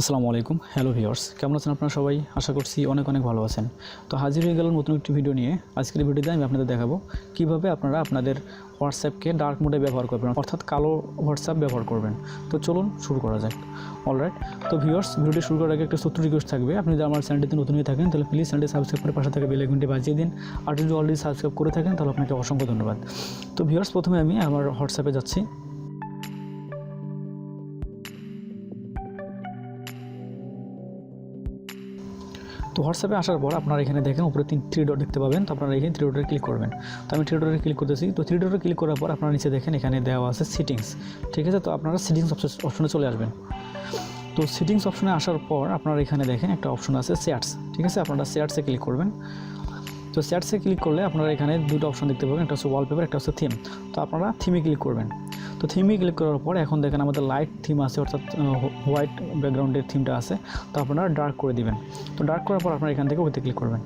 আসসালামু আলাইকুম, hello viewers, কেমন আছেন আপনারা সবাই? আশা করছি অনেক ভালো আছেন। তো হাজির হয়ে গেলাম নতুন একটি ভিডিও নিয়ে। আজকের ভিডিওতে আমি আপনাদের দেখাবো কিভাবে আপনারা আপনাদের হোয়াটসঅ্যাপকে ডার্ক মোডে ব্যবহার করবেন, অর্থাৎ কালো হোয়াটসঅ্যাপ ব্যবহার করবেন। তো চলুন শুরু করা যাক। অলরাইট, তো ভিউয়ার্স, ভিডিওটি শুরু করার আগে একটা ছোট্ট রিকোয়েস্ট থাকবে। আপনি যদি আমার চ্যানেলটিতে নতুন হয়ে থাকেন তাহলে প্লিজ চ্যানেলটি সাবস্ক্রাইব করে পাশে থাকা বেল আইকনটি বাজিয়ে দিন। আর যদি অলরেডি সাবস্ক্রাইব করে থাকেন তাহলে আপনাকে অসংখ্য ধন্যবাদ। তো ভিউয়ার্স, প্রথমে আমি আমার হোয়াটসঅ্যাপে যাচ্ছি। তো হোয়াটসঅ্যাপে আসার পর আপনারা এখানে দেখেন উপরে থ্রি ডট দেখতে পাবেন। তো আপনারা এখানে থ্রি ডটে ক্লিক করবেন। তো আমি থ্রি ডটে ক্লিক করতেছি। তো থ্রি ডটে ক্লিক করার পর আপনারা নিচে দেখেন এখানে দেওয়া আছে সেটিংস, ঠিক আছে। তো আপনারা সেটিংস অপশনে চলে আসবেন। তো সেটিংস অপশনে আসার পর আপনারা এখানে দেখেন একটা অপশন আছে চ্যাটস, ঠিক আছে। আপনারা চ্যাটসে ক্লিক করবেন। তো চ্যাটসে ক্লিক করলে আপনারা এখানে দুটো অপশন দেখতে পাবেন, একটা হচ্ছে ওয়ালপেপার, একটা হচ্ছে থিম। তো আপনারা থিমে ক্লিক করবেন। তো থিমে ক্লিক করার পর এখন দেখেন আমাদের লাইট থিম আছে, অর্থাৎ হোয়াইট ব্যাকগ্রাউন্ডের থিমটা আছে। তো আপনারা ডার্ক করে দিবেন। তো ডার্ক করার পর আপনারা এখান থেকে ওইতে ক্লিক করবেন।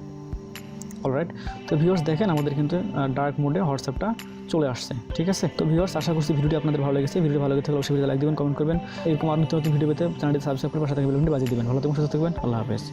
অলরাইট, তো ভিউয়ার্স দেখেন আমাদের কিন্তু ডার্ক মোডে হোয়াটসঅ্যাপটা চলে আসছে, ঠিক আছে। তো ভিউয়ার্স, আশা করছি ভিডিওটি আপনাদের ভালো লেগেছে। ভিডিও ভালো লেগে থাকলে অবশ্যই লাইক দিবেন, কমেন্ট করবেন। এরকম আর নতুন ভিডিও পেতে চ্যানেলটি সাবস্ক্রাইব করে পাশে থাকা বেল আইকনটি বাজিয়ে দিবেন। ভালো থাকবেন, সুস্থ থাকবেন। আল্লাহ হাফেজ।